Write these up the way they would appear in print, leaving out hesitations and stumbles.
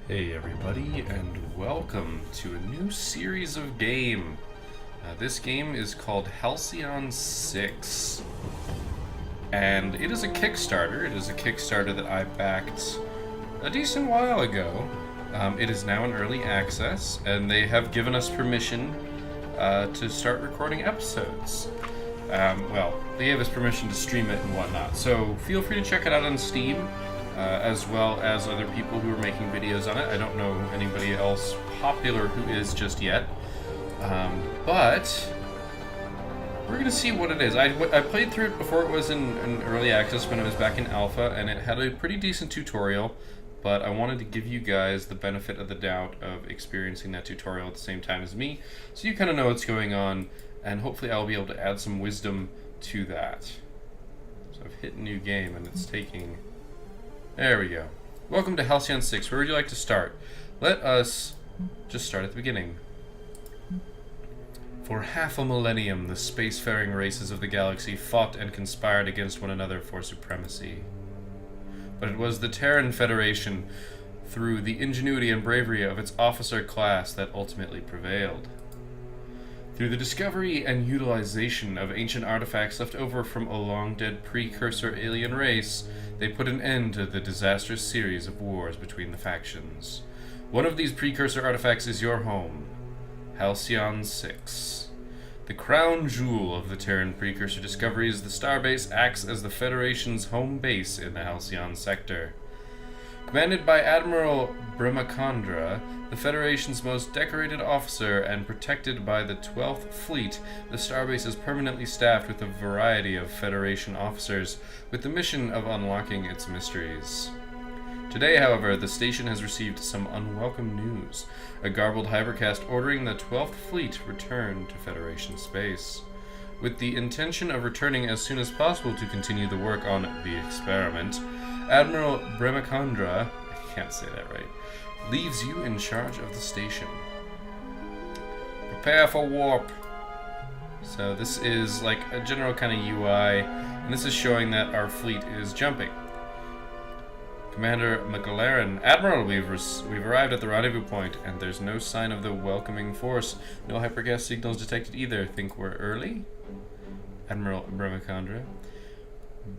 Hey everybody, and welcome to a new series of game. This game is called Halcyon 6, and it is a Kickstarter. It is a Kickstarter that I backed a decent while ago. It is now in early access, and they have given us permission to start recording episodes. They gave us permission to stream it and whatnot, so feel free to check it out on Steam. As well as other people who are making videos on it. I don't know anybody else popular who is just yet. But we're going to see what it is. I played through it before it was in early access when it was back in alpha, and it had a pretty decent tutorial, but I wanted to give you guys the benefit of the doubt of experiencing that tutorial at the same time as me, so you kind of know what's going on, and hopefully I'll be able to add some wisdom to that. So I've hit new game, and it's taking... There we go. Welcome to Halcyon 6. Where would you like to start? Let us just start at the beginning. For half a millennium, the spacefaring races of the galaxy fought and conspired against one another for supremacy. But it was the Terran Federation, through the ingenuity and bravery of its officer class, that ultimately prevailed. Through the discovery and utilization of ancient artifacts left over from a long-dead precursor alien race, they put an end to the disastrous series of wars between the factions. One of these precursor artifacts is your home, Halcyon 6. The crown jewel of the Terran precursor discoveries, the starbase acts as the Federation's home base in the Halcyon sector. Commanded by Admiral Brahmacandra, the Federation's most decorated officer, and protected by the 12th Fleet, the starbase is permanently staffed with a variety of Federation officers, with the mission of unlocking its mysteries. Today, however, the station has received some unwelcome news. A garbled hypercast ordering the 12th Fleet return to Federation space. With the intention of returning as soon as possible to continue the work on the experiment, Admiral Brahmacandra, I can't say that right, leaves you in charge of the station. Prepare for warp. So this is like a general kind of UI, and this is showing that our fleet is jumping. Commander McLaren, Admiral, we've arrived at the rendezvous point, and there's no sign of the welcoming force. No hypergas signals detected either. Think we're early? Admiral Brahmacandra.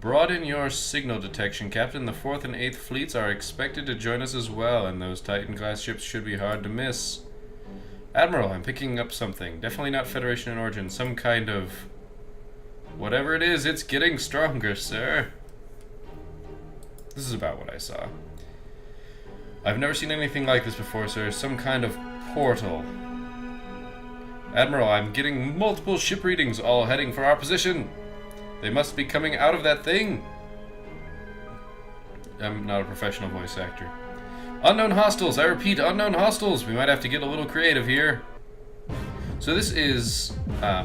Broaden your signal detection, Captain. The 4th and 8th fleets are expected to join us as well, and those Titan-class ships should be hard to miss. Admiral, I'm picking up something. Definitely not Federation in origin. Some kind of... whatever it is, it's getting stronger, sir. This is about what I saw. I've never seen anything like this before, sir. Some kind of portal. Admiral, I'm getting multiple ship readings, all heading for our position. They must be coming out of that thing. I'm not a professional voice actor. Unknown hostiles, I repeat, unknown hostiles. We might have to get a little creative here. So this is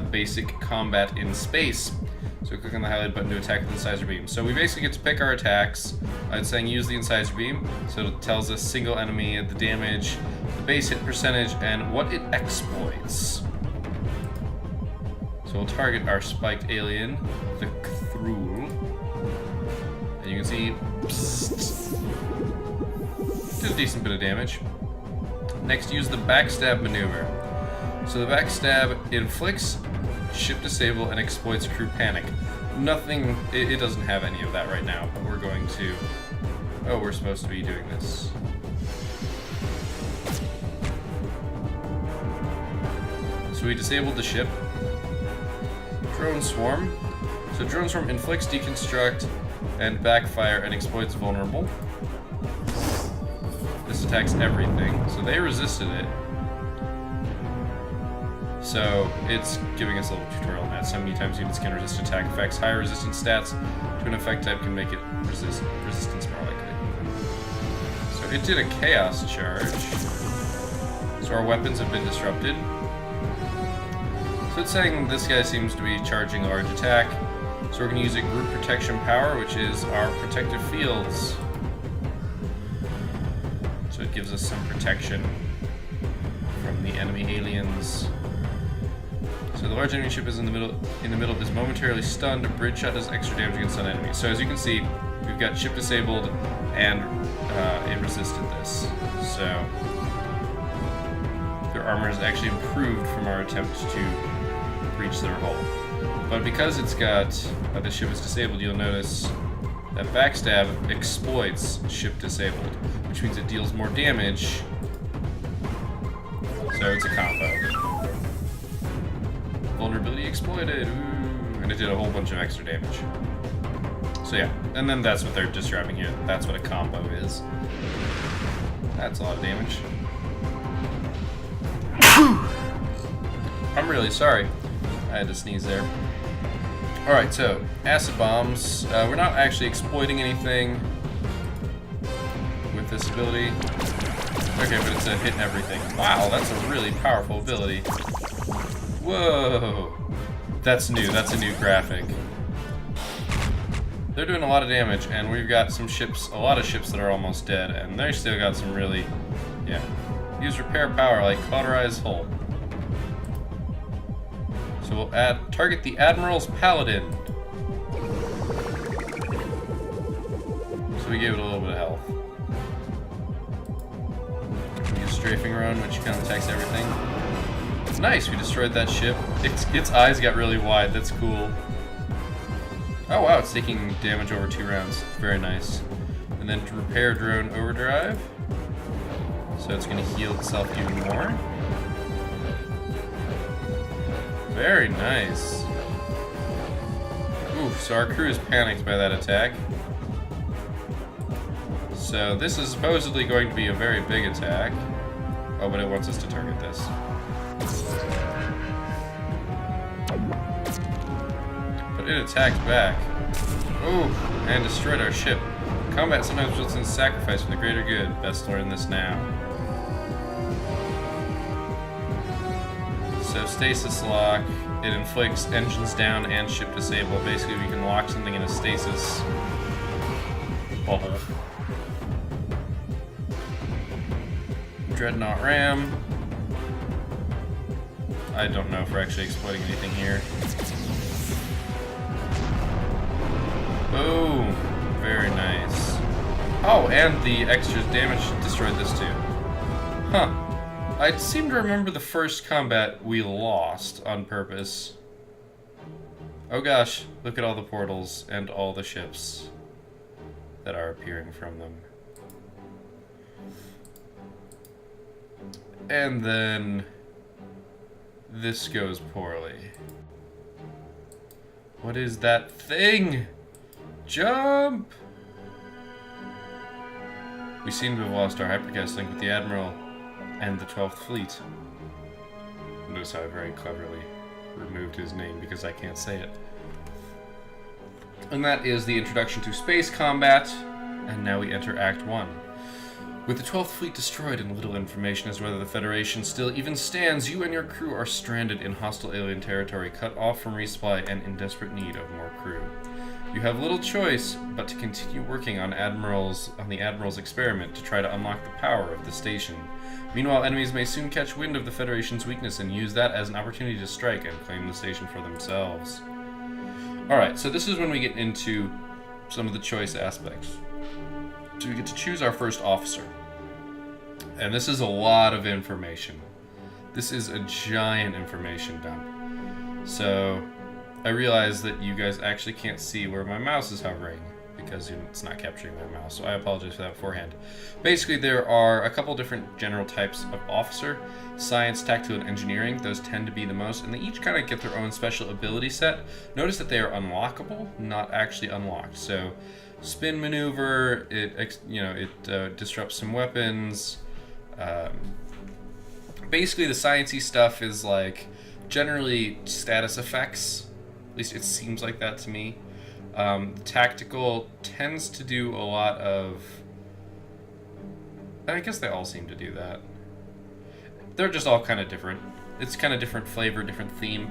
basic combat in space. So click on the highlight button to attack with the incisor beam. So we basically get to pick our attacks. It's saying use the incisor beam. So it tells us single enemy, the damage, the base hit percentage, and what it exploits. So we'll target our spiked alien, the Cthulhu. And you can see, did a decent bit of damage. Next, use the backstab maneuver. So the backstab inflicts ship disable and exploits crew panic. Nothing, it doesn't have any of that right now, but we're going to, oh, we're supposed to be doing this. So we disabled the ship. Drone Swarm. So Drone Swarm inflicts, deconstruct, and backfire and exploits vulnerable. This attacks everything. So they resisted it. So it's giving us a little tutorial on that. So many times units can resist attack effects. Higher resistance stats to an effect type can make it resistance more likely. So it did a chaos charge. So our weapons have been disrupted. So it's saying this guy seems to be charging a large attack. So we're going to use a group protection power, which is our protective fields. So it gives us some protection from the enemy aliens. So the large enemy ship is in the middle is momentarily stunned. A bridge shot does extra damage against stun enemies. So as you can see, we've got ship disabled and it resisted this. so their armor is actually improved from our attempt to breach their hull. But because it's got the ship is disabled, you'll notice that backstab exploits ship disabled, which means it deals more damage. So it's a combo. Vulnerability exploited, ooh, and it did a whole bunch of extra damage. So yeah, and then that's what they're describing here. That's what a combo is. That's a lot of damage. I'm really sorry. I had to sneeze there. Alright, so acid bombs. We're not actually exploiting anything with this ability. Okay, but it's a hit everything. Wow, that's a really powerful ability. Whoa! That's new. That's a new graphic. They're doing a lot of damage, and we've got some ships, a lot of ships that are almost dead, and they still got some really, yeah. Use repair power like cauterize hull. So we'll target the Admiral's Paladin. So we gave it a little bit of health. We use strafing run, which kind of attacks everything. Nice, we destroyed that ship. Its eyes got really wide, that's cool. Oh wow, it's taking damage over 2 rounds. Very nice. And then to repair drone overdrive. So it's going to heal itself even more. Very nice. Ooh, so our crew is panicked by that attack. So this is supposedly going to be a very big attack. Oh, but it wants us to target this. But it attacked back. Ooh, and destroyed our ship. Combat sometimes results in sacrifice for the greater good. Best learn this now. So stasis lock. It inflicts engines down and ship disable. Basically, we can lock something in a stasis bubble. Dreadnought ram. I don't know if we're actually exploiting anything here. Boom! Very nice. Oh, and the extra damage destroyed this too. Huh. I seem to remember the first combat we lost on purpose. Oh gosh, look at all the portals and all the ships that are appearing from them. And then this goes poorly. What is that thing? Jump! We seem to have lost our hypercast link with the Admiral and the 12th Fleet. Notice how I very cleverly removed his name because I can't say it. And that is the introduction to space combat, and now we enter Act 1. With the 12th Fleet destroyed and little information as to whether the Federation still even stands, you and your crew are stranded in hostile alien territory, cut off from resupply and in desperate need of more crew. You have little choice but to continue working on the Admiral's experiment to try to unlock the power of the station. Meanwhile, enemies may soon catch wind of the Federation's weakness and use that as an opportunity to strike and claim the station for themselves. Alright, so this is when we get into some of the choice aspects. So we get to choose our first officer. And this is a lot of information. This is a giant information dump. So I realize that you guys actually can't see where my mouse is hovering because it's not capturing my mouse, so I apologize for that beforehand. Basically, there are a couple different general types of officer. Science, tactical, and engineering, those tend to be the most, and they each kind of get their own special ability set. Notice that they are unlockable, not actually unlocked. So spin maneuver, it disrupts some weapons. Basically, the sciencey stuff is like generally status effects. At least it seems like that to me. Tactical tends to do a lot of... I guess they all seem to do that. They're just all kind of different. It's kind of different flavor, different theme.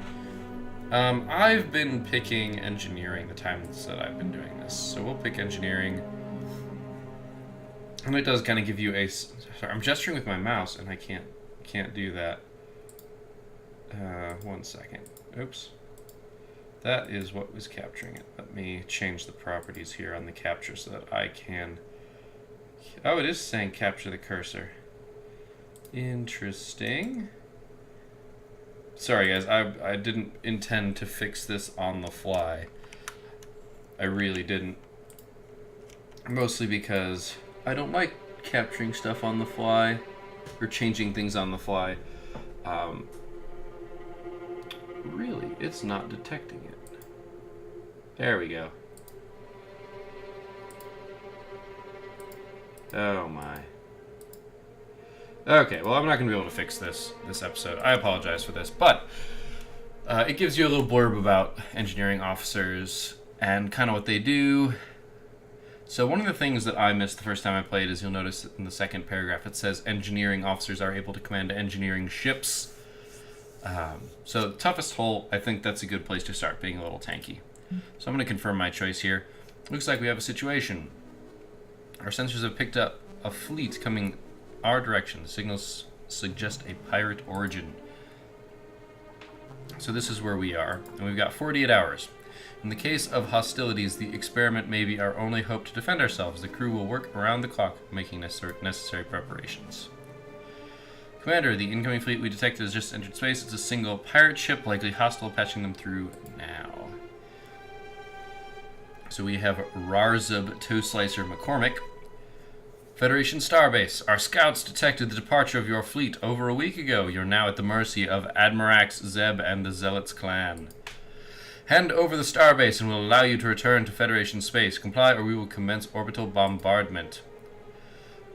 I've been picking engineering the times that I've been doing this. So we'll pick engineering. And it does kind of give you a... Sorry, I'm gesturing with my mouse and I can't do that. 1 second. Oops. That is what was capturing it. Let me change the properties here on the capture so that I can... Oh, it is saying capture the cursor. Interesting. Sorry, guys. I didn't intend to fix this on the fly. I really didn't. Mostly because I don't like capturing stuff on the fly or changing things on the fly. Really, it's not detecting it. There we go. Oh my. Okay, well, I'm not going to be able to fix this episode. I apologize for this, but it gives you a little blurb about engineering officers and kind of what they do. So one of the things that I missed the first time I played is you'll notice in the second paragraph it says engineering officers are able to command engineering ships. So toughest hull, I think that's a good place to start, being a little tanky. So I'm going to confirm my choice here. Looks like we have a situation. Our sensors have picked up a fleet coming our direction. The signals suggest a pirate origin. So this is where we are, and we've got 48 hours. In the case of hostilities, the experiment may be our only hope to defend ourselves. The crew will work around the clock, making necessary preparations. Commander, the incoming fleet we detected has just entered space. It's a single pirate ship, likely hostile, patching them through now. So we have Rarzub Toe Slicer McCormick. Federation Starbase. Our scouts detected the departure of your fleet over a week ago. You're now at the mercy of Admirax Zeb and the Zealots clan. Hand over the starbase and we'll allow you to return to Federation space. Comply or we will commence orbital bombardment.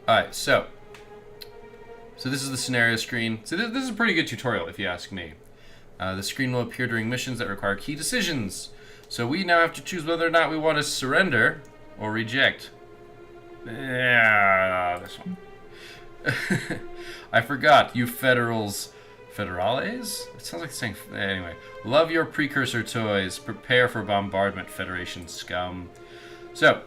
Alright, so this is the scenario screen. So this is a pretty good tutorial if you ask me. The screen will appear during missions that require key decisions. So we now have to choose whether or not we want to surrender or reject. Yeah, this one. I forgot, you federals. Federales? It sounds like saying... Anyway. Love your precursor toys. Prepare for bombardment, Federation scum. So,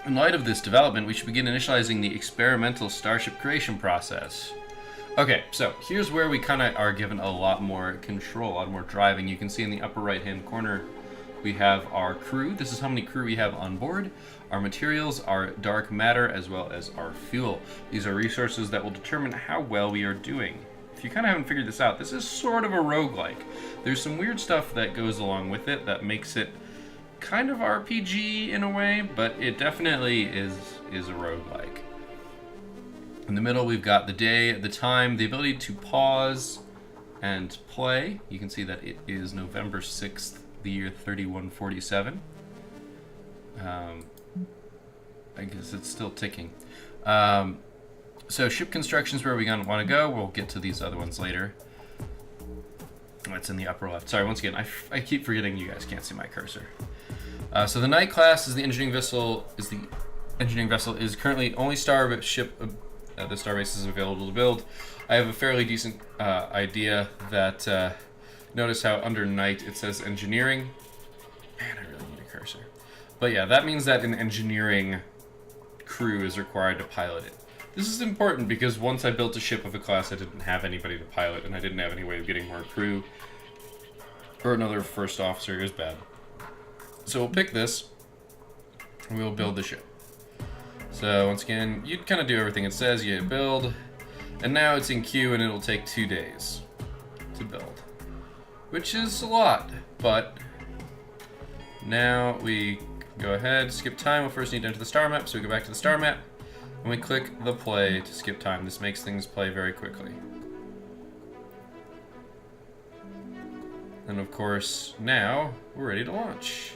in light of this development, we should begin initializing the experimental starship creation process. Okay, so here's where we kind of are given a lot more control, a lot more driving. You can see in the upper right-hand corner, we have our crew. This is how many crew we have on board. Our materials, our dark matter, as well as our fuel. These are resources that will determine how well we are doing. If you kind of haven't figured this out, this is sort of a roguelike. There's some weird stuff that goes along with it that makes it kind of RPG in a way, but it definitely is a roguelike. In the middle, we've got the day, the time, the ability to pause and play. You can see that it is November 6th, the year 3147. I guess it's still ticking. So ship construction is where we want to go. We'll get to these other ones later. It's in the upper left. Sorry, once again, I keep forgetting you guys can't see my cursor. So the Knight class is the engineering vessel. Is currently only ship the starbase is available to build. I have a fairly decent idea that. Notice how under Knight it says engineering. Man, I really need a cursor. But yeah, that means that an engineering crew is required to pilot it. This is important because once I built a ship of a class I didn't have anybody to pilot and I didn't have any way of getting more crew or another first officer. It was bad. So we'll pick this and we'll build the ship. So once again, you kind of do everything it says. You hit build and now it's in queue and it'll take 2 days to build, which is a lot, but now we go ahead, skip time. We'll first need to enter the star map, so we go back to the star map and we click the play to skip time. This makes things play very quickly. And of course, now we're ready to launch.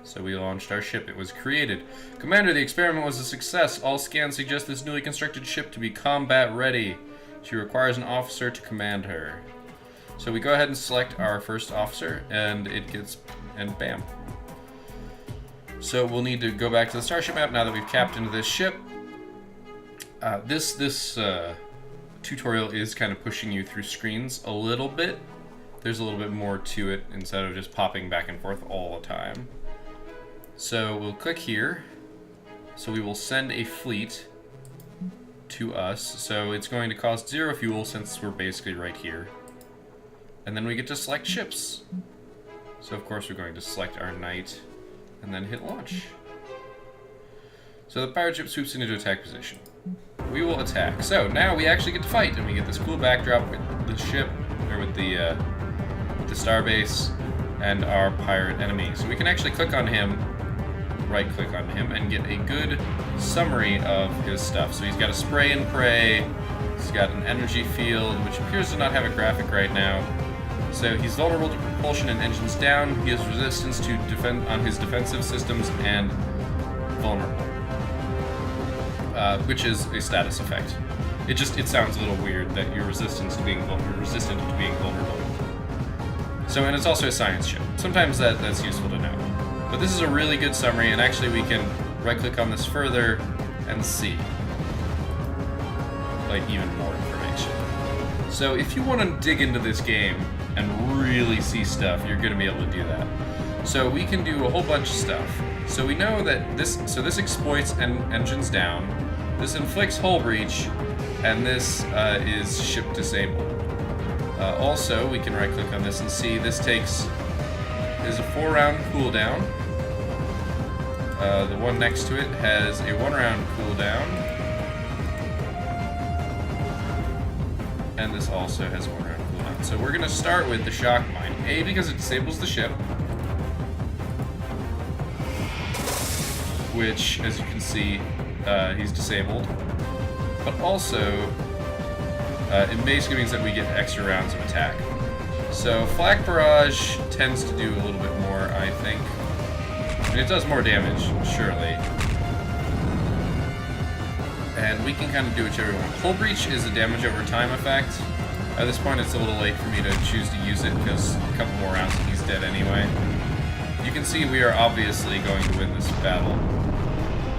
So we launched our ship. It was created. Commander, the experiment was a success. All scans suggest this newly constructed ship to be combat ready. She requires an officer to command her. So we go ahead and select our first officer, and and bam. So we'll need to go back to the starship map now that we've captained this ship. This tutorial is kind of pushing you through screens a little bit. There's a little bit more to it instead of just popping back and forth all the time. So we'll click here. So we will send a fleet to us. So it's going to cost 0 fuel since we're basically right here. And then we get to select ships. So of course we're going to select our Knight and then hit launch. So the pirate ship swoops into attack position. we will attack. So now we actually get to fight, and we get this cool backdrop with the ship, or with the starbase, and our pirate enemy. So we can actually click on him, right-click on him, and get a good summary of his stuff. So he's got a spray and pray. He's got an energy field, which appears to not have a graphic right now. So he's vulnerable to propulsion and engines down. He has resistance to defend on his defensive systems and vulnerable, which is a status effect. It sounds a little weird that you're resistant to being vulnerable. So, and it's also a science ship. Sometimes that's useful to know. But this is a really good summary, and actually we can right-click on this further and see, like, even more information. So if you want to dig into this game and really see stuff, you're going to be able to do that. So we can do a whole bunch of stuff. So we know that this exploits engines down, this inflicts hull breach, and this is ship disabled. Also, we can right-click on this and see this is a 4-round cooldown. The one next to it has a 1-round cooldown. And this also has a 1-round cooldown. So we're going to start with the shock mine. A, because it disables the ship, which, as you can see, he's disabled. But also, it basically means that we get extra rounds of attack. So flak barrage tends to do a little bit more, I think. I mean, it does more damage, surely. And we can kind of do whichever we want. Hull breach is a damage over time effect. At this point, it's a little late for me to choose to use it because a couple more rounds and he's dead anyway. You can see we are obviously going to win this battle.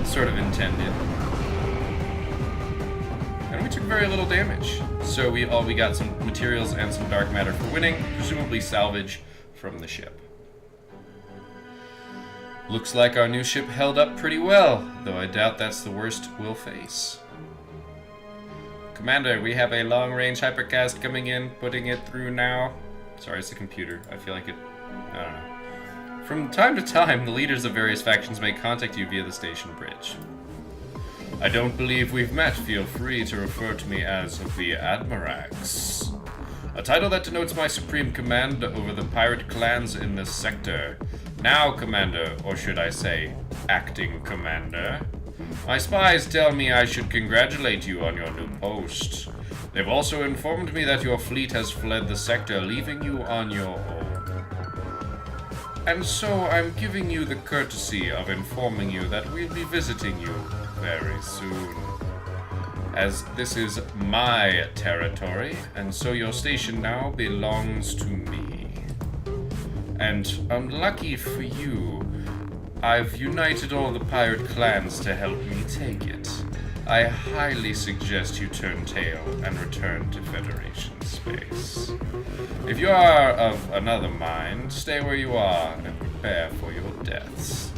Sort of intended. And we took very little damage. So we got some materials and some dark matter for winning, presumably salvage from the ship. Looks like our new ship held up pretty well, though I doubt that's the worst we'll face. Commander, we have a long-range hypercast coming in, putting it through now. Sorry, it's the computer. I feel like I don't know. From time to time, the leaders of various factions may contact you via the station bridge. I don't believe we've met. Feel free to refer to me as the Admirax, a title that denotes my supreme command over the pirate clans in this sector. Now, Commander, or should I say, acting Commander, my spies tell me I should congratulate you on your new post. They've also informed me that your fleet has fled the sector, leaving you on your own. And so I'm giving you the courtesy of informing you that we'll be visiting you very soon, as this is my territory, and so your station now belongs to me. And unlucky for you, I've united all the pirate clans to help me take it. I highly suggest you turn tail and return to Federation space. If you are of another mind, stay where you are and prepare for your deaths.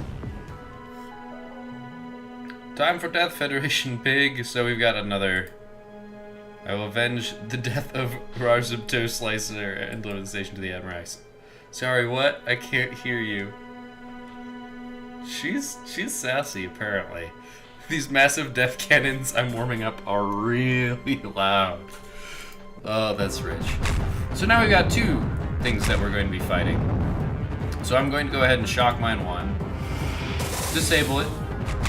Time for death, Federation Pig. So we've got another. I will avenge the death of Rarzub Toe Slicer and deliver the station to the Admirax. Sorry, what? I can't hear you. She's sassy, apparently. These massive death cannons I'm warming up are really loud. Oh, that's rich. So now we've got two things that we're going to be fighting. So I'm going to go ahead and shock mine one. Disable it.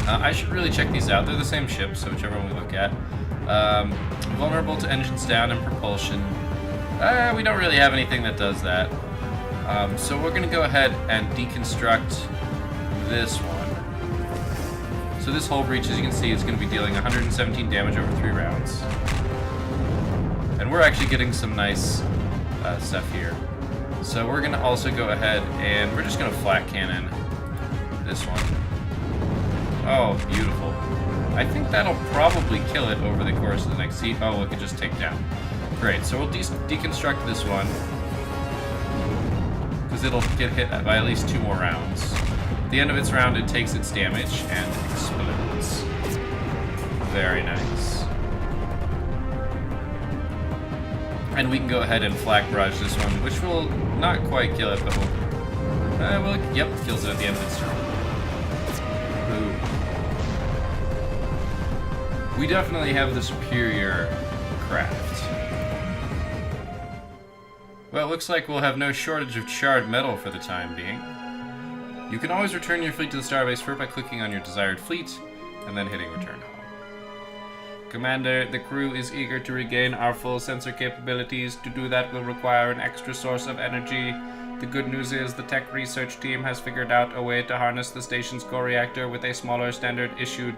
I should really check these out. They're the same ship, so whichever one we look at. Vulnerable to engines down and propulsion. We don't really have anything that does that. So we're going to go ahead and deconstruct this one. So this hull breach, as you can see, is going to be dealing 117 damage over 3 rounds. And we're actually getting some nice stuff here. So we're going to also go ahead and we're just going to flat cannon this one. Oh, beautiful. I think that'll probably kill it over the course of the next seat. Oh, it could just take down. Great, so we'll deconstruct this one, because it'll get hit by at least 2 more rounds. At the end of its round, it takes its damage and explodes. Very nice. And we can go ahead and flak barrage this one, which will not quite kill it, but yep, kills it at the end of its turn. Boom. we definitely have the superior craft. Well, it looks like we'll have no shortage of charred metal for the time being. You can always return your fleet to the starbase first by clicking on your desired fleet, and then hitting return home. Commander, the crew is eager to regain our full sensor capabilities. To do that will require an extra source of energy. The good news is the tech research team has figured out a way to harness the station's core reactor with a smaller standard issue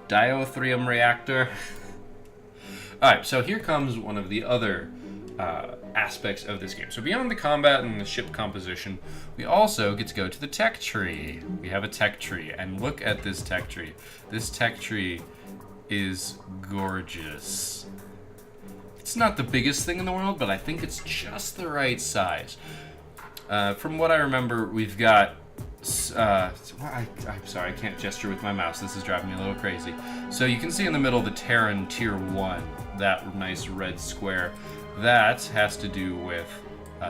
diatherium reactor. Alright, so here comes one of the other aspects of this game. So beyond the combat and the ship composition, we also get to go to the tech tree. We have a tech tree, and look at this tech tree. This tech tree is gorgeous. It's not the biggest thing in the world, but I think it's just the right size. From what I remember, we've got... I'm sorry, I can't gesture with my mouse. This is driving me a little crazy. So you can see in the middle the Terran Tier 1, that nice red square. That has to do with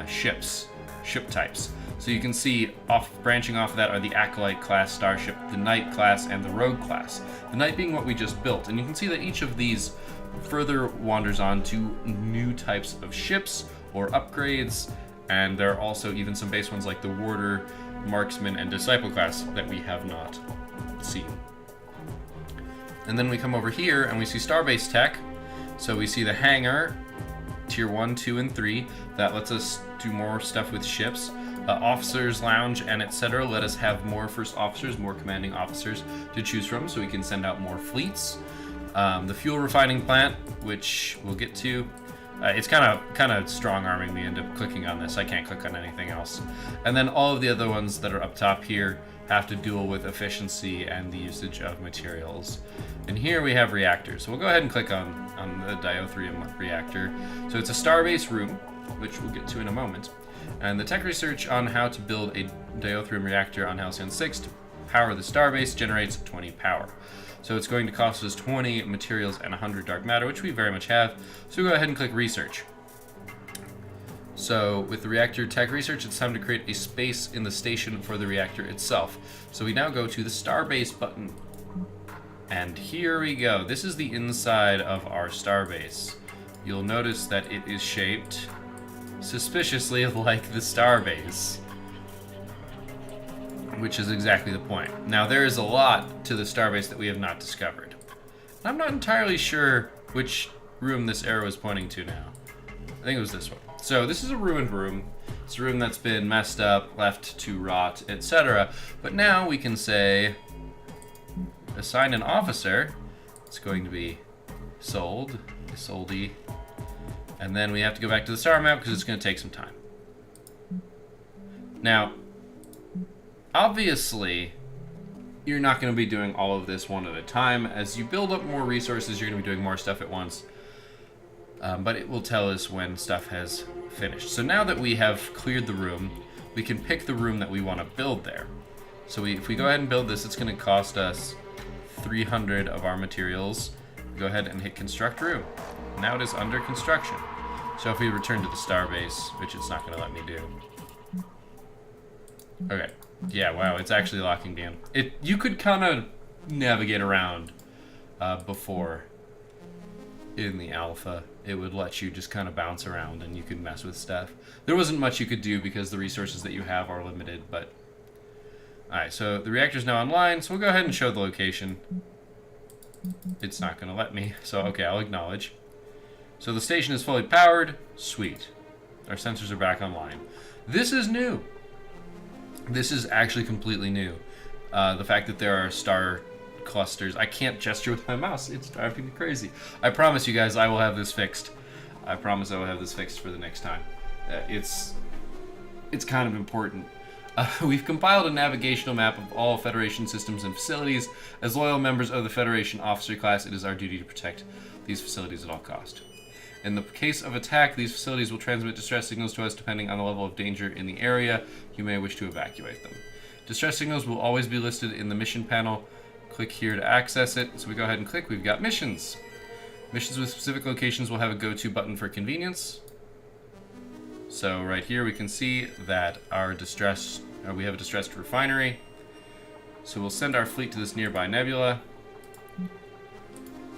ships, ship types. So you can see branching off of that are the Acolyte class starship, the Knight class, and the Rogue class. The Knight being what we just built. And you can see that each of these further wanders on to new types of ships or upgrades. And there are also even some base ones like the Warder, Marksman, and Disciple class that we have not seen. And then we come over here and we see Starbase Tech. So we see the hangar, Tier 1, 2, and 3. That lets us do more stuff with ships. Officers Lounge and etc. let us have more first officers, more commanding officers to choose from, so we can send out more fleets. The fuel refining plant, which we'll get to, it's kind of strong arming me into clicking on this. I can't click on anything else. And then all of the other ones that are up top here have to deal with efficiency and the usage of materials. And here we have reactors. So we'll go ahead and click on the diatherium reactor. So it's a starbase room, which we'll get to in a moment. And the tech research on how to build a diatherium reactor on Halcyon 6 to power the starbase generates 20 power. So it's going to cost us 20 materials and 100 dark matter, which we very much have. So we'll go ahead and click research. So with the reactor tech research, it's time to create a space in the station for the reactor itself. So we now go to the starbase button. And here we go. This is the inside of our starbase. You'll notice that it is shaped suspiciously like the starbase, which is exactly the point. Now there is a lot to the starbase that we have not discovered. I'm not entirely sure which room this arrow is pointing to now. I think it was this one. So this is a ruined room. It's a room that's been messed up, left to rot, etc. But now we can say, assign an officer. It's going to be sold, soldy. And then we have to go back to the star map because it's going to take some time. Now, obviously, you're not going to be doing all of this one at a time. As you build up more resources, you're going to be doing more stuff at once. But it will tell us when stuff has finished. So now that we have cleared the room, we can pick the room that we want to build there. So if we go ahead and build this, it's going to cost us 300 of our materials. Go ahead and hit construct room. Now it is under construction. So if we return to the starbase, which it's not going to let me do. Okay. Yeah, wow, it's actually locking down. You could kind of navigate around before in the alpha. It would let you just kind of bounce around and you could mess with stuff. There wasn't much you could do because the resources that you have are limited, but... Alright, so the reactor's now online, so we'll go ahead and show the location. It's not going to let me, so okay, I'll acknowledge. So the station is fully powered. Sweet. Our sensors are back online. This is new. This is actually completely new. The fact that there are star clusters. I can't gesture with my mouse. It's driving me crazy. I promise you guys I will have this fixed. I promise I will have this fixed for the next time. It's kind of important. We've compiled a navigational map of all Federation systems and facilities. As loyal members of the Federation officer class, it is our duty to protect these facilities at all cost. In the case of attack, these facilities will transmit distress signals to us depending on the level of danger in the area. You may wish to evacuate them. Distress signals will always be listed in the mission panel. Click here to access it. So we go ahead and click. We've got missions. Missions with specific locations will have a go-to button for convenience. So right here we can see that we have a distressed refinery. So we'll send our fleet to this nearby nebula.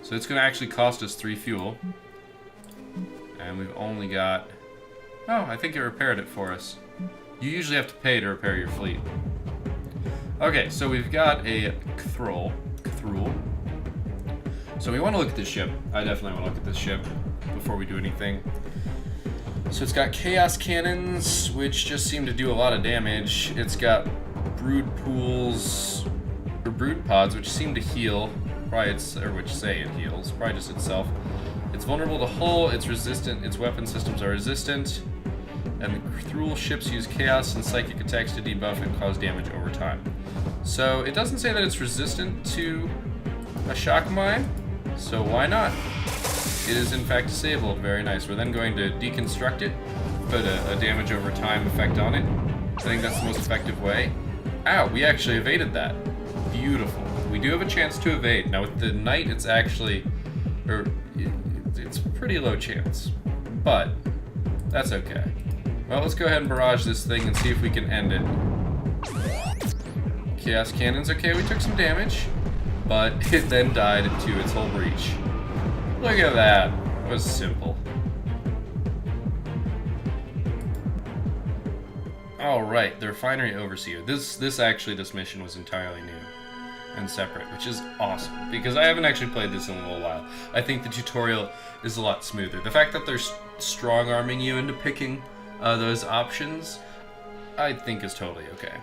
So it's going to actually cost us 3 fuel. And we've only got... Oh, I think it repaired it for us. You usually have to pay to repair your fleet. Okay, so we've got a Cthrul. So we want to look at this ship. I definitely want to look at this ship before we do anything. So it's got chaos cannons, which just seem to do a lot of damage. It's got brood pools, or brood pods, which seem to heal. Probably which say it heals. Probably just itself. It's vulnerable to hull. It's resistant. Its weapon systems are resistant. And the Cthrul ships use chaos and psychic attacks to debuff and cause damage over time. So it doesn't say that it's resistant to a shock mine. So why not? It is in fact disabled. Very nice. We're then going to deconstruct it, put a damage over time effect on it. I think that's the most effective way. Ow, we actually evaded that. Beautiful. We do have a chance to evade. Now with the knight, it's actually, it's a pretty low chance, but that's okay. Well, let's go ahead and barrage this thing and see if we can end it. Chaos cannons. Okay, we took some damage, but it then died to its whole breach. Look at that. It was simple. Alright, the refinery overseer. This mission was entirely new and separate, which is awesome, because I haven't actually played this in a little while. I think the tutorial is a lot smoother. The fact that they're strong-arming you into picking those options, I think is totally okay.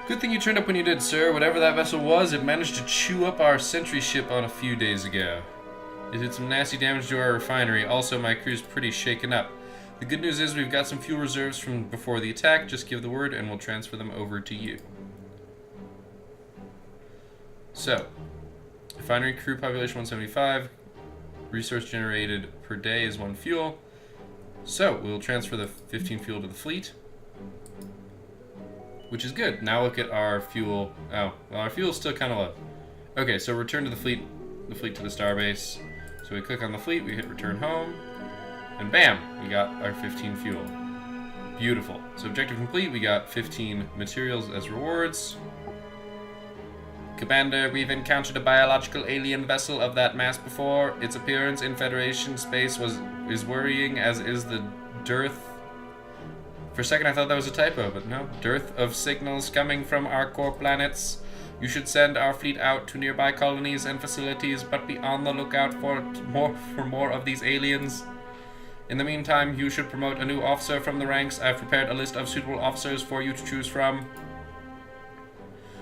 Good thing you turned up when you did, sir. Whatever that vessel was, it managed to chew up our sentry ship on a few days ago. It did some nasty damage to our refinery. Also, my crew's pretty shaken up. The good news is we've got some fuel reserves from before the attack. Just give the word and we'll transfer them over to you. So, refinery crew population 175. Resource generated per day is 1 fuel. So, we'll transfer the 15 fuel to the fleet, which is good. Now look at our fuel. Oh, well, our fuel is still kind of low. Okay, so return to the fleet to the starbase. So we click on the fleet, we hit return home, and bam, we got our 15 fuel. Beautiful. So objective complete, we got 15 materials as rewards. Commander, we've encountered a biological alien vessel of that mass before. Its appearance in Federation space is worrying, as is the dearth. For a second I thought that was a typo, but no. Dearth of signals coming from our core planets. You should send our fleet out to nearby colonies and facilities, but be on the lookout for more of these aliens. In the meantime, you should promote a new officer from the ranks. I've prepared a list of suitable officers for you to choose from.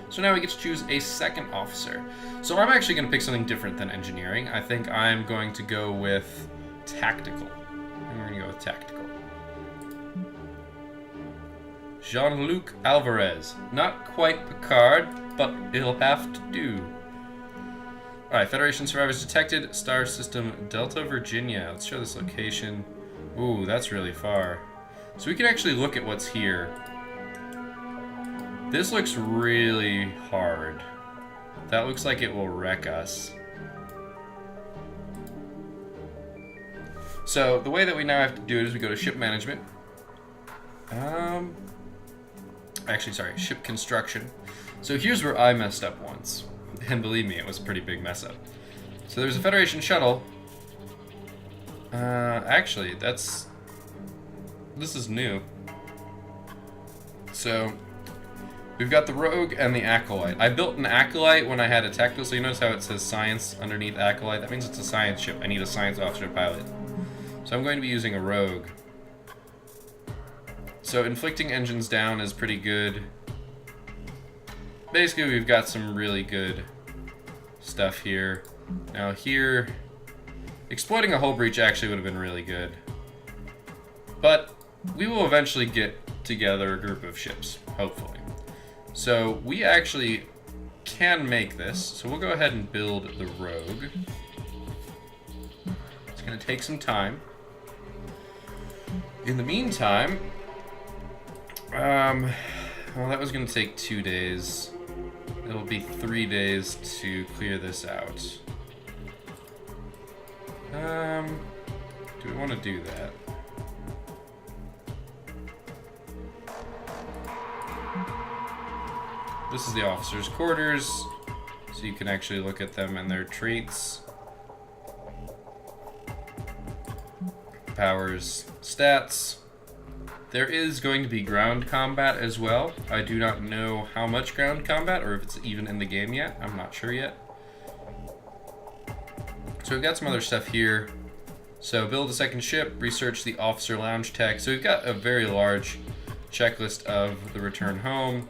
So now we get to choose a second officer. So I'm actually going to pick something different than engineering. I think I'm going to go with tactical. And we're going to go with tactical. Jean-Luc Alvarez. Not quite Picard, but it'll have to do. Alright, Federation survivors detected. Star system Delta, Virginia. Let's show this location. Ooh, that's really far. So we can actually look at what's here. This looks really hard. That looks like it will wreck us. So the way that we now have to do it is we go to ship management. Actually, sorry, ship construction. So here's where I messed up once. And believe me, it was a pretty big mess up. So there's a Federation shuttle. Actually, this is new. So we've got the Rogue and the Acolyte. I built an Acolyte when I had a tactical, so you notice how it says Science underneath Acolyte? That means it's a science ship. I need a science officer to pilot. So I'm going to be using a Rogue. So inflicting engines down is pretty good. Basically, we've got some really good stuff here. Now here, exploiting a hull breach actually would have been really good. But we will eventually get together a group of ships, hopefully. So we actually can make this. So we'll go ahead and build the Rogue. It's going to take some time. In the meantime, well, that was going to take 2 days. It'll be 3 days to clear this out. Do we want to do that? This is the officers' quarters, so you can actually look at them and their traits. powers, stats. There is going to be ground combat as well. I do not know how much ground combat, or if it's even in the game yet. I'm not sure yet. So we've got some other stuff here. So build a second ship, research the officer lounge tech. So we've got a very large checklist of the return home.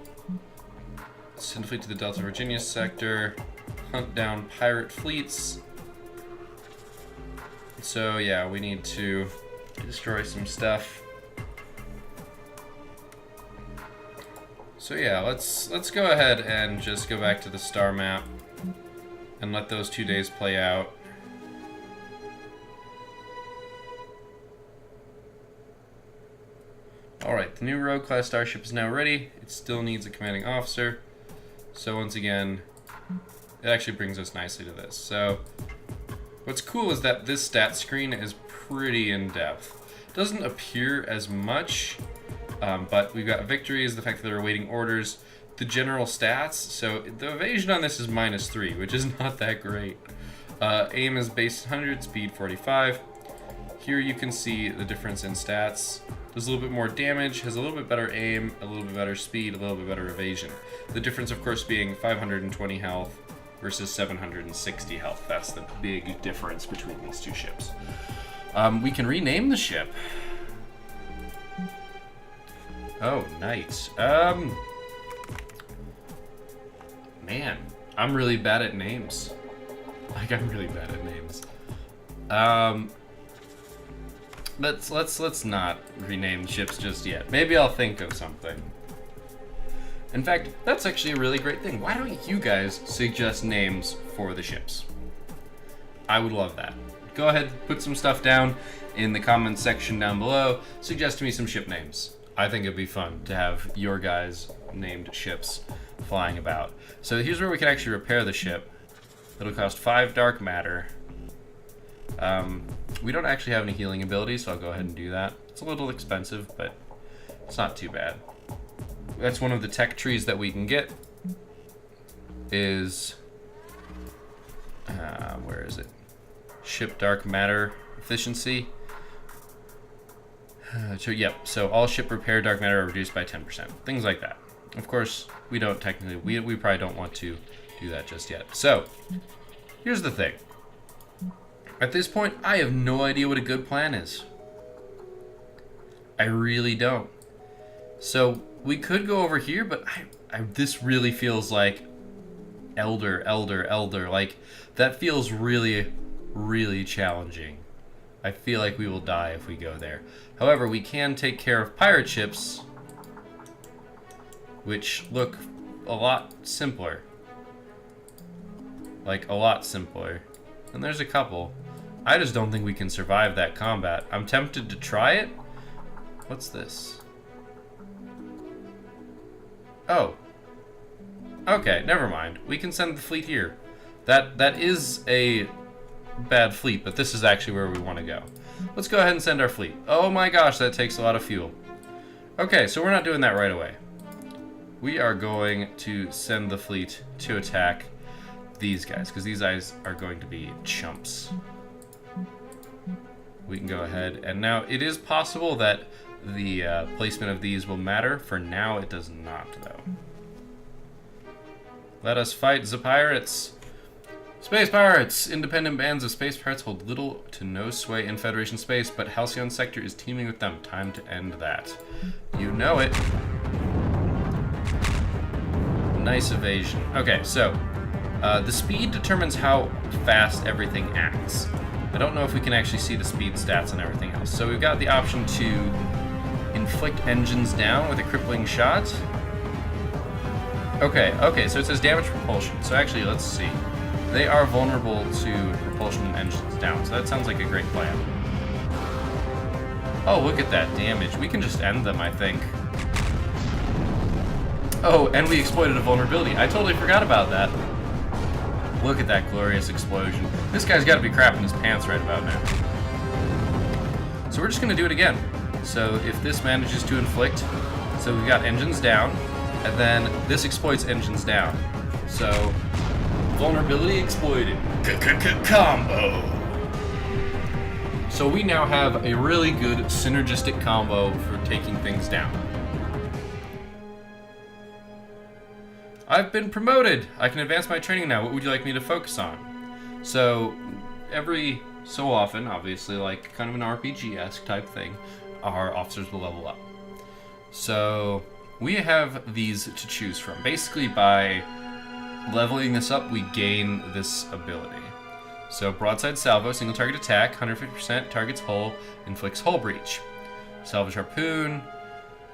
Send fleet to the Delta Virginia sector. Hunt down pirate fleets. So yeah, we need to destroy some stuff. So yeah, let's go ahead and just go back to the star map and let those 2 days play out. Alright, the new Rogue class starship is now ready. It still needs a commanding officer. So once again, it actually brings us nicely to this. So what's cool is that this stat screen is pretty in-depth. It doesn't appear as much, but we've got victories, the fact that they're awaiting orders, the general stats. So the evasion on this is -3, which is not that great. Aim is base 100, speed 45. Here you can see the difference in stats. Does a little bit more damage, has a little bit better aim, a little bit better speed, a little bit better evasion. The difference, of course, being 520 health versus 760 health. That's the big difference between these two ships. We can rename the ship. Oh, nice. Man, I'm really bad at names. Like, I'm really bad at names. Let's not rename ships just yet. Maybe I'll think of something. In fact, that's actually a really great thing. Why don't you guys suggest names for the ships? I would love that. Go ahead, put some stuff down in the comments section down below. Suggest to me some ship names. I think it'd be fun to have your guys' named ships flying about. So here's where we can actually repair the ship. It'll cost 5 dark matter. We don't actually have any healing abilities, so I'll go ahead and do that. It's a little expensive, but it's not too bad. That's one of the tech trees that we can get. Is where is it? Ship dark matter efficiency. So all ship repair dark matter are reduced by 10%. Things like that. Of course, we don't technically, we probably don't want to do that just yet. So, here's the thing. At this point, I have no idea what a good plan is. I really don't. So, we could go over here, but this really feels like elder. Like, that feels really, really challenging. I feel like we will die if we go there. However, we can take care of pirate ships, which look a lot simpler. Like, a lot simpler. And there's a couple. I just don't think we can survive that combat. I'm tempted to try it. What's this? Oh. Okay, never mind. We can send the fleet here. That is a bad fleet, but this is actually where we want to go. Let's go ahead and send our fleet. Oh my gosh, that takes a lot of fuel. Okay, so we're not doing that right away. We are going to send the fleet to attack these guys, because these guys are going to be chumps. We can go ahead, and now it is possible that the placement of these will matter. For now, it does not, though. Let us fight the pirates. Space pirates! Independent bands of space pirates hold little to no sway in Federation space, but Halcyon sector is teaming with them. Time to end that. You know it. Nice evasion. Okay, so the speed determines how fast everything acts. I don't know if we can actually see the speed stats and everything else. So we've got the option to inflict engines down with a crippling shot. Okay, so it says damage propulsion. So actually, let's see. They are vulnerable to propulsion and engines down, so that sounds like a great plan. Oh, look at that damage. We can just end them, I think. Oh, and we exploited a vulnerability. I totally forgot about that. Look at that glorious explosion. This guy's got to be crapping his pants right about now. So we're just going to do it again. So if this manages to inflict, so we've got engines down, and then this exploits engines down. So vulnerability exploited. Combo. So we now have a really good synergistic combo for taking things down. I've been promoted! I can advance my training now. What would you like me to focus on? So, every so often, obviously, like kind of an RPG-esque type thing, our officers will level up. So, we have these to choose from. Basically, by leveling this up, we gain this ability. So, broadside salvo, single target attack, 150%, targets hull, inflicts hull breach. Salvage harpoon,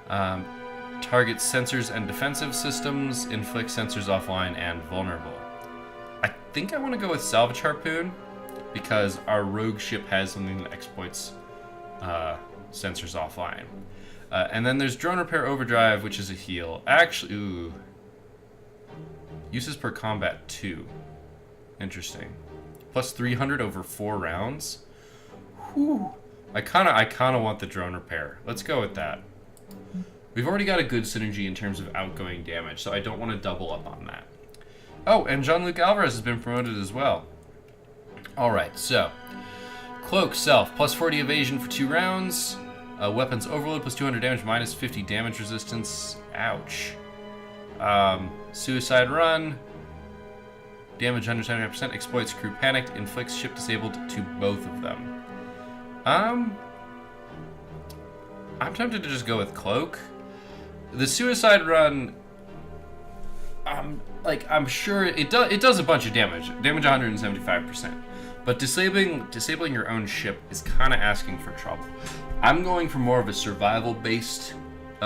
targets sensors and defensive systems, inflicts sensors offline and vulnerable. I think I want to go with salvage harpoon because our rogue ship has something that exploits sensors offline. And then there's drone repair overdrive, which is a heal. Actually, ooh. Uses per combat 2. Interesting. Plus 300 over 4 rounds. Whew. I kinda want the drone repair. Let's go with that. We've already got a good synergy in terms of outgoing damage, so I don't want to double up on that. Oh, and Jean-Luc Alvarez has been promoted as well. Alright, so. Cloak, self, plus 40 evasion for 2 rounds. Weapons overload, plus 200 damage, minus 50 damage resistance. Ouch. Suicide run. Damage 175%, exploits crew panicked, inflicts ship disabled to both of them. I'm tempted to just go with cloak. The suicide run, I'm sure it does a bunch of damage. Damage 175%. But disabling your own ship is kind of asking for trouble. I'm going for more of a survival-based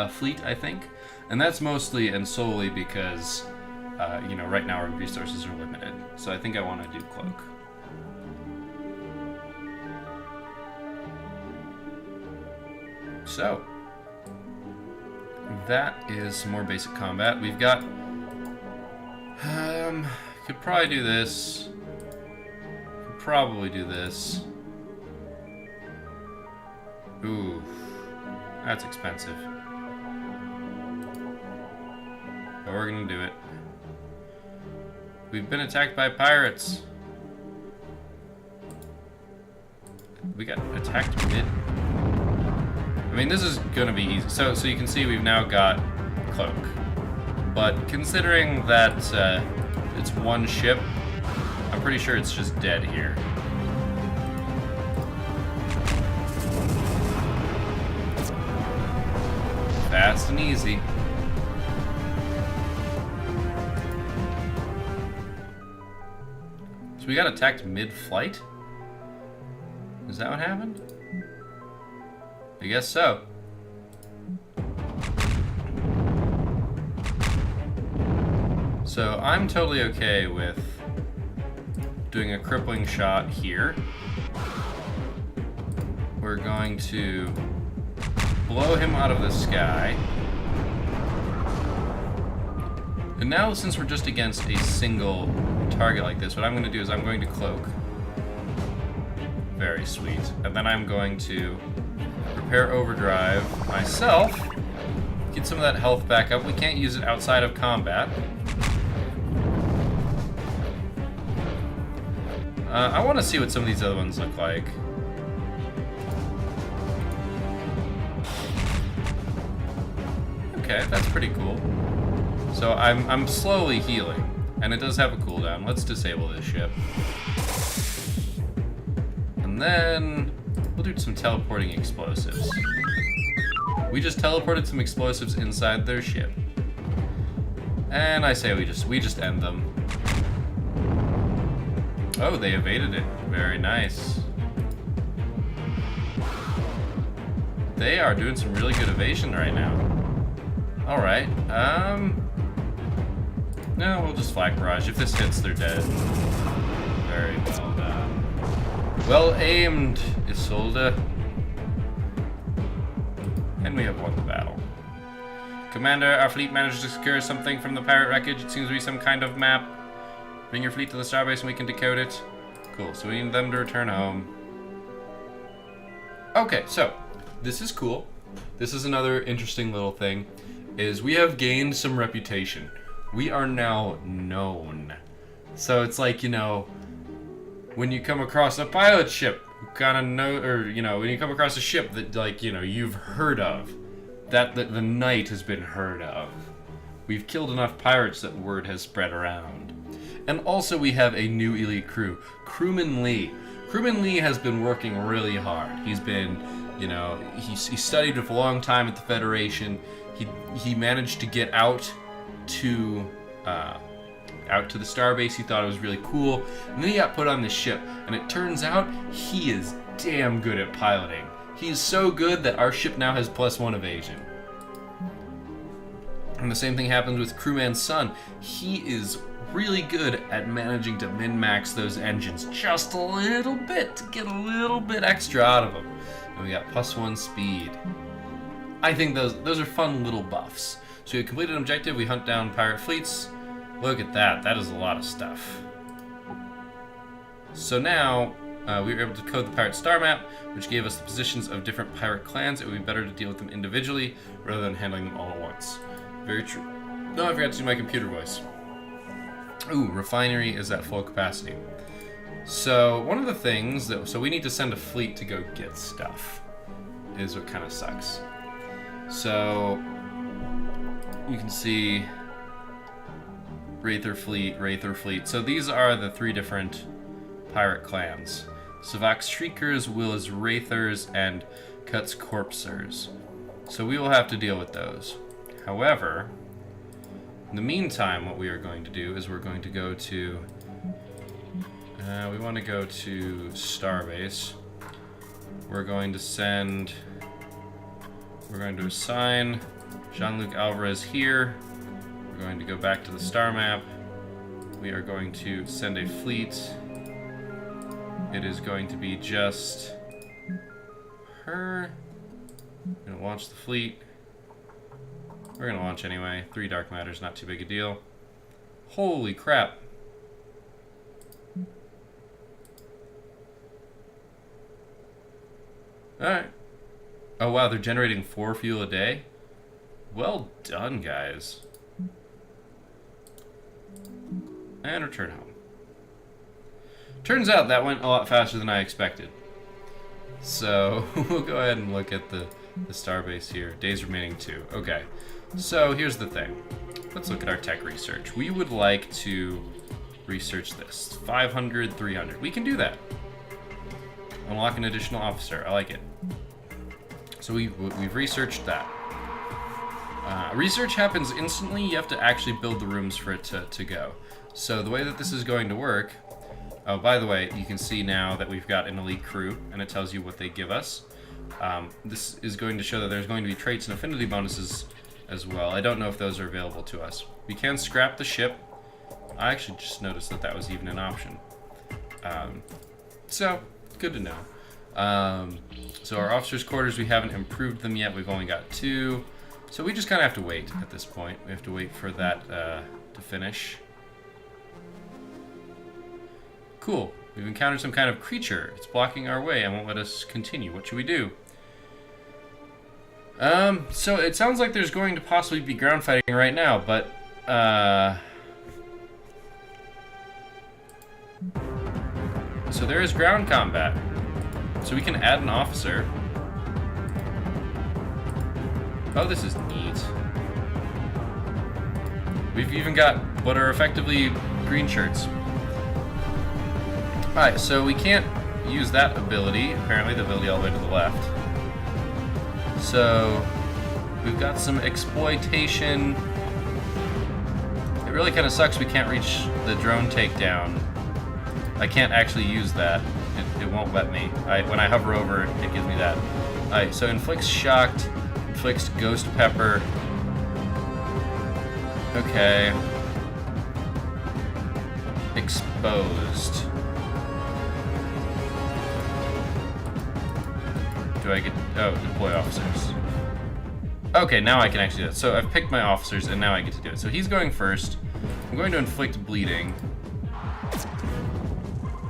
fleet, I think. And that's mostly and solely because, right now our resources are limited. So I think I want to do cloak. So, that is some more basic combat. We've got, could probably do this. Could probably do this. Ooh, that's expensive. But we're gonna do it. We've been attacked by pirates. We got attacked mid. I mean, this is gonna be easy. So you can see we've now got cloak. But considering that it's one ship, I'm pretty sure it's just dead here. Fast and easy. So we got attacked mid-flight? Is that what happened? I guess so. So I'm totally okay with doing a crippling shot here. We're going to blow him out of the sky. And now, since we're just against a single target like this, what I'm going to do is I'm going to cloak. Very sweet. And then I'm going to repair overdrive myself. Get some of that health back up. We can't use it outside of combat. I want to see what some of these other ones look like. Okay, that's pretty cool. So I'm slowly healing, and it does have a cooldown. Let's disable this ship. And then we'll do some teleporting explosives. We just teleported some explosives inside their ship. And I say we just end them. Oh, they evaded it. Very nice. They are doing some really good evasion right now. Alright, no, we'll just flak barrage. If this hits, they're dead. Very well done. Well aimed, Isolde. And we have won the battle. Commander, our fleet managed to secure something from the pirate wreckage. It seems to be some kind of map. Bring your fleet to the starbase and we can decode it. Cool, so we need them to return home. Okay, so, this is cool. This is another interesting little thing, is we have gained some reputation. We are now known. So it's like, when you come across a pilot ship, kind of know, or, you know, when you come across a ship that, like, you know, you've heard of, that the night has been heard of. We've killed enough pirates that word has spread around. And also we have a new elite crew, Crewman Lee. Crewman Lee has been working really hard. He's been, you know, he studied for a long time at the Federation. He managed to get out to the starbase. He thought it was really cool. And then he got put on this ship. And it turns out he is damn good at piloting. He's so good that our ship now has +1 evasion. And the same thing happens with Crewman's son. He is really good at managing to min-max those engines just a little bit to get a little bit extra out of them. And we got +1 speed. I think those are fun little buffs. So we completed an objective, we hunt down pirate fleets. Look at that, that is a lot of stuff. So now, we were able to code the pirate star map, which gave us the positions of different pirate clans. It would be better to deal with them individually rather than handling them all at once. Very true. No, I forgot to do my computer voice. Ooh, refinery is at full capacity. So one of the things that, so we need to send a fleet to go get stuff, is what kind of sucks. So you can see Wraither fleet. So these are the 3 different pirate clans. Savak's Shriekers, Will's Wraithers, and Cut's Corpsers. So we will have to deal with those. However, in the meantime, what we are going to do is we're going to go to... we want to go to Starbase. We're going to send... We're going to assign Jean-Luc Alvarez here. We're going to go back to the star map. We are going to send a fleet. It is going to be just her. We're going to launch the fleet. We're going to launch anyway. 3 dark matters, not too big a deal. Holy crap. Alright. Oh wow, they're generating 4 fuel a day? Well done, guys. And return home. Turns out that went a lot faster than I expected. So, we'll go ahead and look at the starbase here. Days remaining 2. Okay. So, here's the thing. Let's look at our tech research. We would like to research this. 500, 300. We can do that. Unlock an additional officer. I like it. So we've researched that. Research happens instantly. You have to actually build the rooms for it to go. So the way that this is going to work... Oh, by the way, you can see now that we've got an elite crew, and it tells you what they give us. This is going to show that there's going to be traits and affinity bonuses as well. I don't know if those are available to us. We can scrap the ship. I actually just noticed that that was even an option. So, good to know. So our officers' quarters, we haven't improved them yet. We've only got 2. So we just kind of have to wait at this point. We have to wait for that to finish. Cool. We've encountered some kind of creature. It's blocking our way and won't let us continue. What should we do? So it sounds like there's going to possibly be ground fighting right now, but so there is ground combat. So we can add an officer. Oh, this is neat. We've even got what are effectively green shirts. Alright, so we can't use that ability. Apparently, the ability all the way to the left. So we've got some exploitation. It really kind of sucks we can't reach the drone takedown. I can't actually use that. It won't let me. When I hover over, it gives me that. Alright, so inflicts shocked, inflicts ghost pepper. Okay. Exposed. Do I get... Oh, deploy officers. Okay, now I can actually do it. So I've picked my officers, and now I get to do it. So he's going first. I'm going to inflict bleeding.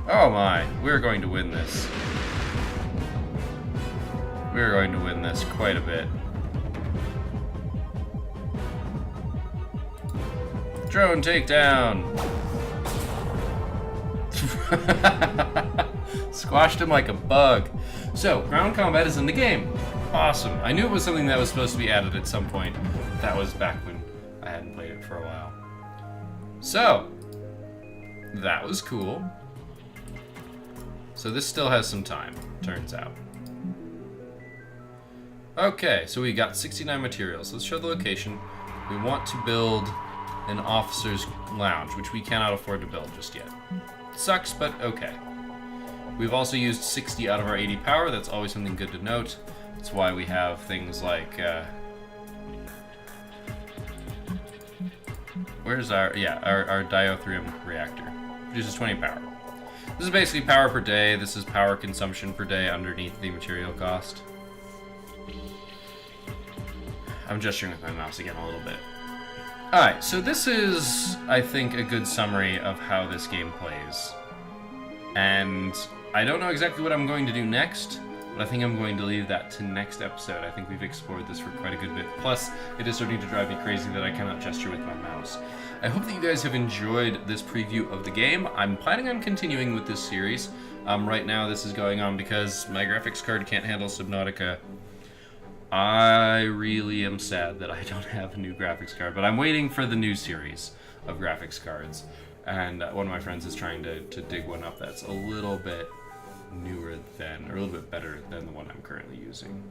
Oh my, we're going to win this. We're going to win this quite a bit. Drone takedown! Squashed him like a bug. So, ground combat is in the game. Awesome. I knew it was something that was supposed to be added at some point. That was back when I hadn't played it for a while. So, that was cool. So this still has some time, turns out. Okay, so we got 69 materials. Let's show the location. We want to build an officer's lounge, which we cannot afford to build just yet. Sucks, but okay. We've also used 60 out of our 80 power. That's always something good to note. That's why we have things like... where's our diatherium reactor? Produces 20 power. This is basically power per day. This is power consumption per day underneath the material cost. I'm gesturing with my mouse again a little bit. Alright, so this is, I think, a good summary of how this game plays. And I don't know exactly what I'm going to do next, but I think I'm going to leave that to next episode. I think we've explored this for quite a good bit. Plus, it is starting to drive me crazy that I cannot gesture with my mouse. I hope that you guys have enjoyed this preview of the game. I'm planning on continuing with this series. Right now, this is going on because my graphics card can't handle Subnautica. I really am sad that I don't have a new graphics card, but I'm waiting for the new series of graphics cards. And one of my friends is trying to dig one up that's a little bit newer than, or a little bit better than the one I'm currently using.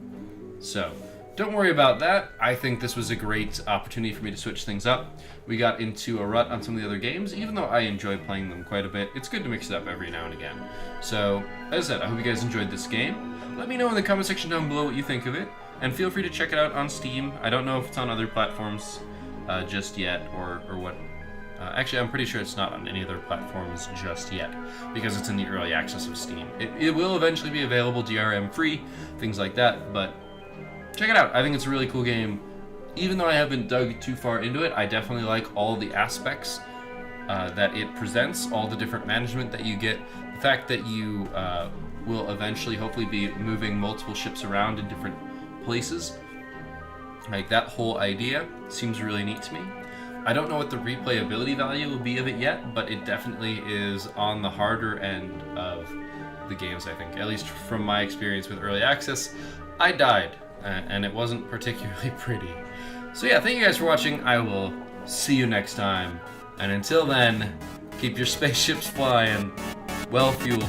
So, don't worry about that. I think this was a great opportunity for me to switch things up. We got into a rut on some of the other games, even though I enjoy playing them quite a bit. It's good to mix it up every now and again. So, as I said, I hope you guys enjoyed this game. Let me know in the comment section down below what you think of it, and feel free to check it out on Steam. I don't know if it's on other platforms just yet, or what. Actually, I'm pretty sure it's not on any other platforms just yet, because it's in the early access of Steam. It will eventually be available DRM free, things like that, but check it out. I think it's a really cool game. Even though I haven't dug too far into it, I definitely like all the aspects that it presents, all the different management that you get, the fact that you will eventually hopefully be moving multiple ships around in different places. Like, that whole idea seems really neat to me. I don't know what the replayability value will be of it yet, but it definitely is on the harder end of the games, I think. At least from my experience with early access, I died, and it wasn't particularly pretty. So yeah, thank you guys for watching. I will see you next time. And until then, keep your spaceships flying, well fueled.